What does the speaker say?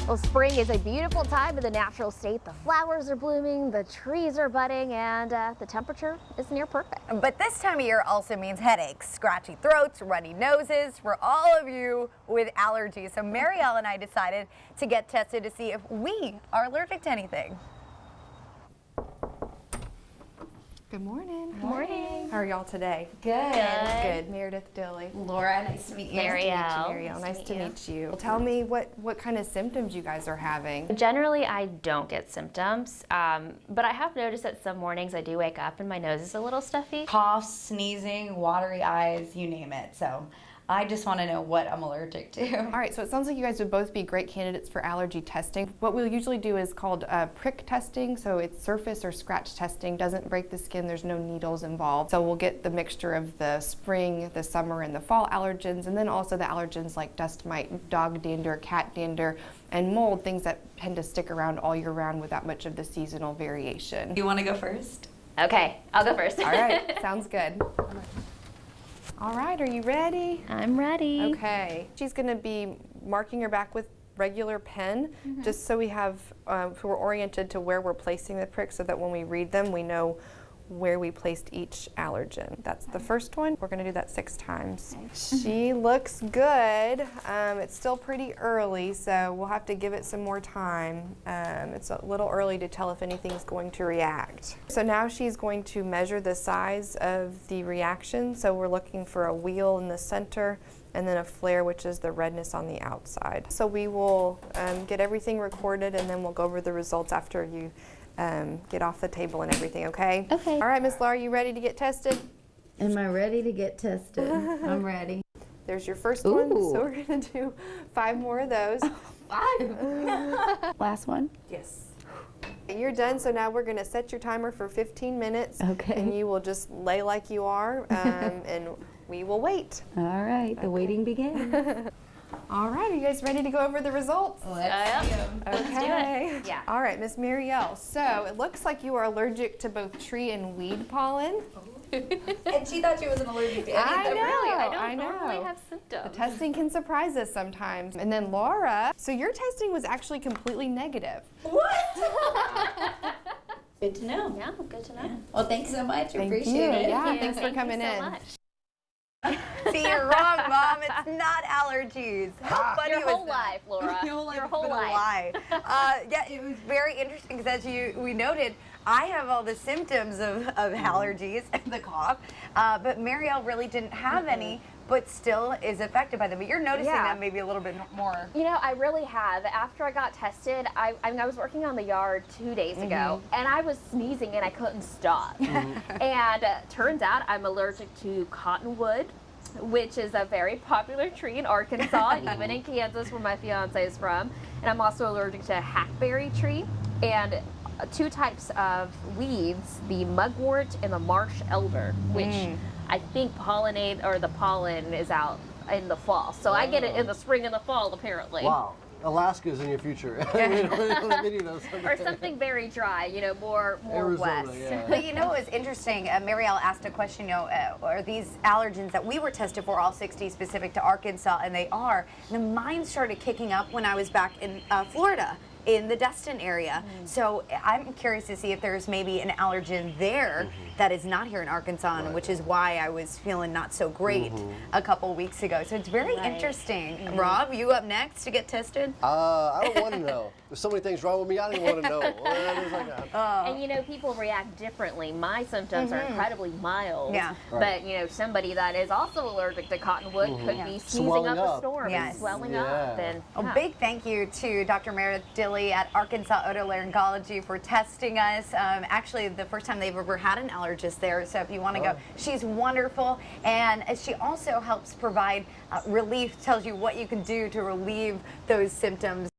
Well, spring is a beautiful time in the natural state. The flowers are blooming, the trees are budding, and the temperature is near perfect. But this time of year also means headaches, scratchy throats, runny noses for all of you with allergies. So Mariel and I decided to get tested to see if we are allergic to anything. Good morning. Good morning. How are y'all today? Good. Good. Meredith Dilly. Laura, nice to meet you. Mariel. Mariel, nice to meet you. Well, tell me what kind of symptoms you guys are having. Generally, I don't get symptoms, but I have noticed that some mornings I do wake up and my nose is a little stuffy. Coughs, sneezing, watery eyes, you name it. So I just want to know what I'm allergic to. All right, so it sounds like you guys would both be great candidates for allergy testing. What we'll usually do is called prick testing, so it's surface or scratch testing, doesn't break the skin, there's no needles involved. So we'll get the mixture of the spring, the summer, and the fall allergens, and then also the allergens like dust mite, dog dander, cat dander, and mold, things that tend to stick around all year round without much of the seasonal variation. You want to go first? Okay, I'll go first. All right, sounds good. All right, are you ready? I'm ready. Okay. She's going to be marking her back with regular pen, just so we have, so we're oriented to where we're placing the pricks so that when we read them, we know where we placed each allergen. That's the first one. We're going to do that 6 times. She looks good. It's still pretty early, so we'll have to give it some more time. It's a little early to tell if anything's going to react. So now she's going to measure the size of the reaction. So we're looking for a wheal in the center and then a flare, which is the redness on the outside. So we will get everything recorded, and then we'll go over the results after you get off the table and everything, okay? Okay. All right, Miss Laura, you ready to get tested? Am I ready to get tested? I'm ready. There's your first one, Ooh. so we're gonna do 5 more of those. 5. Last one. Yes. You're done, so now we're gonna set your timer for 15 minutes. Okay. And you will just lay like you are, and we will wait. All right, the waiting begins. All right, are you guys ready to go over the results? Let's do Okay. it. Yeah. All right, Miss Mariel. So it looks like you are allergic to both tree and weed pollen. And she thought she wasn't allergic to any I of them. know. Really, I I don't normally know. have The symptoms. testing can surprise us sometimes. And then Laura, so your testing was actually completely negative. Good to know. Yeah, good to know. Well, thanks so much. Thank Appreciate you. it. Yeah, Yeah, thanks for thank you coming so in. much. See, you're wrong, Mom. It's not allergies. How funny Your was whole that? life, Laura. Your whole Been a life. lie. Yeah, it was very interesting because as we noted, I have all the symptoms of allergies and the cough, but Mariel really didn't have any, but still is affected by them. But you're noticing that maybe a little bit more. You know, I really have. After I got tested, I was working on the yard 2 days ago, and I was sneezing and I couldn't stop. And turns out I'm allergic to cottonwood, which is a very popular tree in Arkansas, even in Kansas, where my fiance is from. And I'm also allergic to hackberry tree and 2 types of weeds, the mugwort and the marsh elder, which I think pollinate, or the pollen is out in the fall. So I get it in the spring and the fall, apparently. Wow. Alaska's in your future. Or something very dry, you know, more Arizona, west. yeah. But you know what was interesting? Mariel asked a question, you know, are these allergens that we were tested for all 60 specific to Arkansas? And they are. And then mine started kicking up when I was back in Florida, in the Destin area. So I'm curious to see if there's maybe an allergen there that is not here in Arkansas, and which is why I was feeling not so great a couple weeks ago. So it's very interesting. Rob, you up next to get tested? I don't want to know. There's so many things wrong with me, I don't even want to know. It's like, And you know, people react differently. My symptoms are incredibly mild. Yeah. But you know, somebody that is also allergic to cottonwood could be sneezing Swelling up a up. storm Yes. and swelling Yeah. up. And A big thank you to Dr. Meredith Dilly at Arkansas Otolaryngology for testing us. Actually, the first time they've ever had an allergist there, so if you want to go, she's wonderful. And she also helps provide relief, tells you what you can do to relieve those symptoms.